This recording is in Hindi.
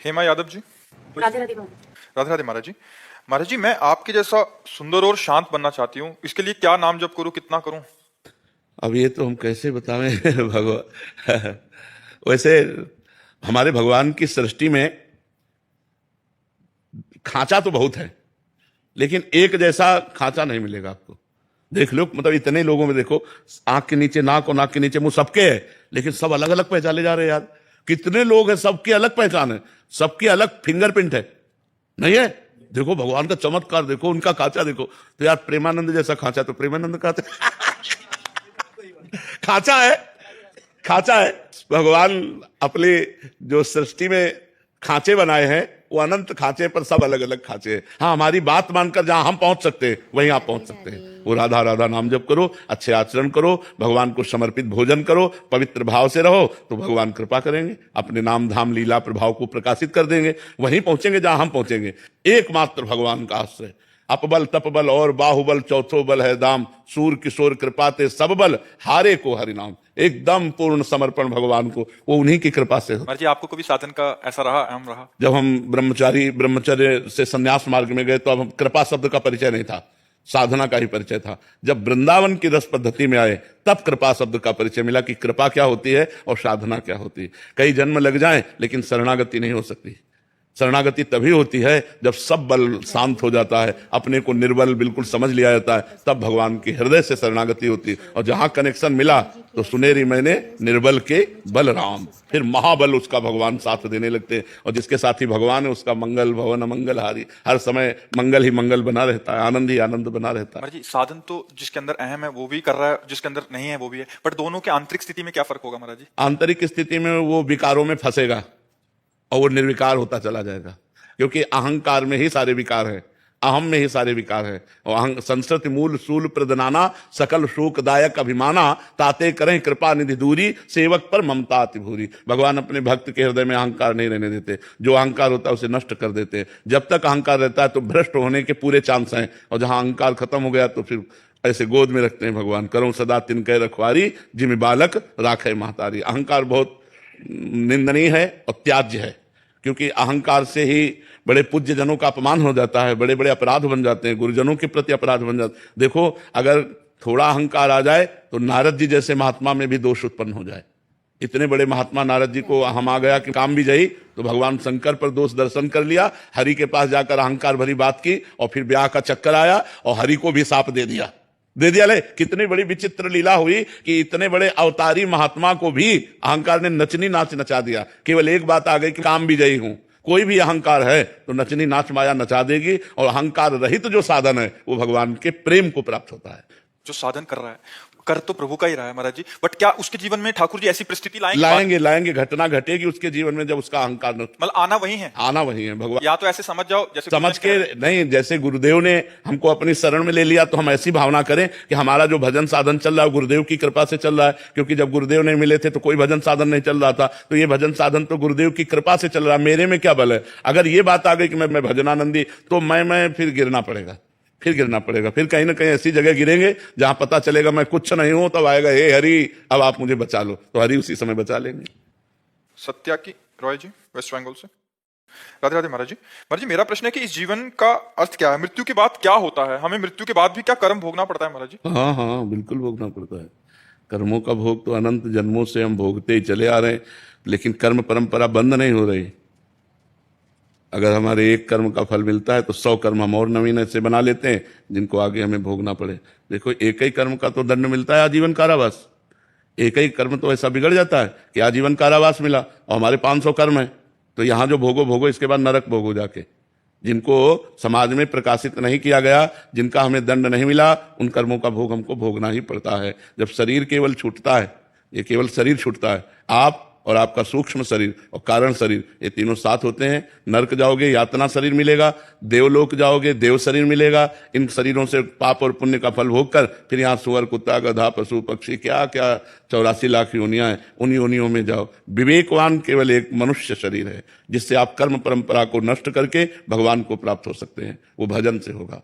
हेमा यादव जी। राधे राधे महाराज। राधे राधे महाराज जी। महाराज जी, मैं आपके जैसा सुंदर और शांत बनना चाहती हूँ, इसके लिए क्या नाम जप करूँ, कितना करूँ? अब ये तो हम कैसे बतावें भगवान। वैसे हमारे भगवान की सृष्टि में खांचा तो बहुत है, लेकिन एक जैसा खांचा नहीं मिलेगा आपको। देख लो, मतलब इतने लोगों में देखो, आंख के नीचे नाक और नाक के नीचे मुंह सबके है, लेकिन सब अलग अलग पहचाने जा रहे हैं यार। कितने लोग हैं, सबकी अलग पहचान है, सबकी अलग फिंगरप्रिंट है, नहीं है? देखो भगवान का चमत्कार, देखो उनका खांचा देखो। तो यार प्रेमानंद जैसा खांचा तो प्रेमानंद खांचा खांचा है, खांचा है। भगवान अपने जो सृष्टि में खांचे बनाए हैं, वो अनंत खांचे पर सब अलग अलग खांचे हैं। हाँ, हमारी बात मानकर जहां हम पहुंच सकते हैं वहीं आप पहुंच सकते हैं। वो राधा राधा नाम जप करो, अच्छे आचरण करो, भगवान को समर्पित भोजन करो, पवित्र भाव से रहो, तो भगवान कृपा करेंगे, अपने नाम धाम लीला प्रभाव को प्रकाशित कर देंगे, वहीं पहुंचेंगे जहां हम पहुंचेंगे। एकमात्र भगवान का आश्रय, अपबल तपबल और बाहुबल चौथो बल है दाम, सूर किशोर कृपाते सब बल हारे को हरिनाम। एकदम पूर्ण समर्पण भगवान को, वो उन्हीं की कृपा से होता। महाराज जी, आपको कभी साधन का ऐसा रहा, अहम रहा? जब हम ब्रह्मचर्य से संन्यास मार्ग में गए तो अब हम कृपा शब्द का परिचय नहीं था, साधना का ही परिचय था। जब वृंदावन की रस पद्धति में आए तब कृपा शब्द का परिचय मिला कि कृपा क्या होती है और साधना क्या होती है। कई जन्म लग जाएं लेकिन शरणागति नहीं हो सकती। शरणागति तभी होती है जब सब बल शांत हो जाता है, अपने को निर्बल बिल्कुल समझ लिया जाता है, तब भगवान की हृदय से शरणागति होती है। और जहां कनेक्शन मिला तो सुनेरी मैंने निर्बल के बल राम, फिर महाबल उसका भगवान साथ देने लगते हैं। और जिसके साथी भगवान है उसका मंगल भवन मंगल हारी, हर समय मंगल ही मंगल बना रहता है, आनंद ही आनंद बना रहता है। महाराज जी, साधन तो जिसके अंदर अहम है वो भी कर रहा है, जिसके अंदर नहीं है वो भी है, बट दोनों के आंतरिक स्थिति में क्या फर्क होगा महाराज जी? आंतरिक स्थिति में वो विकारों में फंसेगा और वो निर्विकार होता चला जाएगा, क्योंकि अहंकार में ही सारे विकार हैं, अहम में ही सारे विकार हैं। और संस्कृति मूल सूल प्रदनाना सकल शोकदायक अभिमाना, ताते करें कृपा निधि दूरी सेवक पर ममता अति भूरी। भगवान अपने भक्त के हृदय में अहंकार नहीं रहने देते, जो अहंकार होता है उसे नष्ट कर देते हैं। जब तक अहंकार रहता है तो भ्रष्ट होने के पूरे चांस हैं, और जहां अहंकार खत्म हो गया तो फिर ऐसे गोद में रखते हैं भगवान, करो सदा तिनके रखवारी जिम बालक राखे महतारी। अहंकार बहुत निंदनीय है और त्याज्य है, क्योंकि अहंकार से ही बड़े पूज्य जनों का अपमान हो जाता है, बड़े बड़े अपराध बन जाते हैं, गुरुजनों के प्रति अपराध बन जाते हैं। देखो, अगर थोड़ा अहंकार आ जाए तो नारद जी जैसे महात्मा में भी दोष उत्पन्न हो जाए। इतने बड़े महात्मा नारद जी को हम आ गया कि काम भी जाई, तो भगवान शंकर पर दोष दर्शन कर लिया, हरि के पास जाकर अहंकार भरी बात की, और फिर ब्याह का चक्कर आया और हरि को भी साप दे दिया ले। कितनी बड़ी विचित्र लीला हुई कि इतने बड़े अवतारी महात्मा को भी अहंकार ने नचनी नाच नचा दिया। केवल एक बात आ गई कि काम भी जई हूं। कोई भी अहंकार है तो नचनी नाच माया नचा देगी, और अहंकार रहित जो साधन है वो भगवान के प्रेम को प्राप्त होता है। जो साधन कर रहा है, कर तो प्रभु का ही रहा है महाराज जी, बट क्या उसके जीवन में ठाकुर जी ऐसी परिस्थिति लाएंगे घटना घटेगी उसके जीवन में जब उसका अहंकार मतलब आना वही है, आना वही है। भगवान या तो ऐसे समझ जाओ जैसे समझ के नहीं, जैसे गुरुदेव ने हमको अपनी शरण में ले लिया तो हम ऐसी भावना करें कि हमारा जो भजन साधन चल रहा है गुरुदेव की कृपा से चल रहा है। क्योंकि जब गुरुदेव नहीं मिले थे तो कोई भजन साधन नहीं चल रहा था, तो ये भजन साधन तो गुरुदेव की कृपा से चल रहा है, मेरे में क्या बल है। अगर ये बात आ गई कि मैं भजनानंदी, तो मैं फिर गिरना पड़ेगा, फिर कहीं ना कहीं ऐसी जगह गिरेंगे जहां पता चलेगा मैं कुछ नहीं हूं, तब आएगा हे हरि अब आप मुझे बचा लो, तो हरि उसी समय बचा लेंगे। सत्या की रॉय जी, वेस्ट बंगाल से। राधे राधे महाराज जी। महाराज जी, मेरा प्रश्न है कि इस जीवन का अर्थ क्या है, मृत्यु के बाद क्या होता है, हमें मृत्यु के बाद भी क्या कर्म भोगना पड़ता है महाराज जी? हाँ, बिल्कुल भोगना पड़ता है। कर्मों का भोग तो अनंत जन्मों से हम भोगते ही चले आ रहे हैं, लेकिन कर्म परंपरा बंद नहीं हो रही। अगर हमारे एक कर्म का फल मिलता है तो 100 कर्म हम और नवीन से बना लेते हैं, जिनको आगे हमें भोगना पड़े। देखो, एक ही कर्म का तो दंड मिलता है आजीवन कारावास। एक ही कर्म तो ऐसा बिगड़ जाता है कि आजीवन कारावास मिला, और हमारे 500 कर्म है, तो यहां जो भोगो इसके बाद नरक भोगो जाके। जिनको समाज में प्रकाशित नहीं किया गया, जिनका हमें दंड नहीं मिला, उन कर्मों का भोग हमको भोगना ही पड़ता है। जब शरीर केवल छूटता है, ये केवल शरीर छूटता है, आप और आपका सूक्ष्म शरीर और कारण शरीर, ये तीनों साथ होते हैं। नरक जाओगे यातना शरीर मिलेगा, देवलोक जाओगे देव शरीर मिलेगा। इन शरीरों से पाप और पुण्य का फल भोग कर फिर यहाँ सुअर कुत्ता गधा पशु पक्षी क्या क्या 84 लाख योनियां हैं, उन योनियों में जाओ। विवेकवान केवल एक मनुष्य शरीर है जिससे आप कर्म परंपरा को नष्ट करके भगवान को प्राप्त हो सकते हैं, वो भजन से होगा।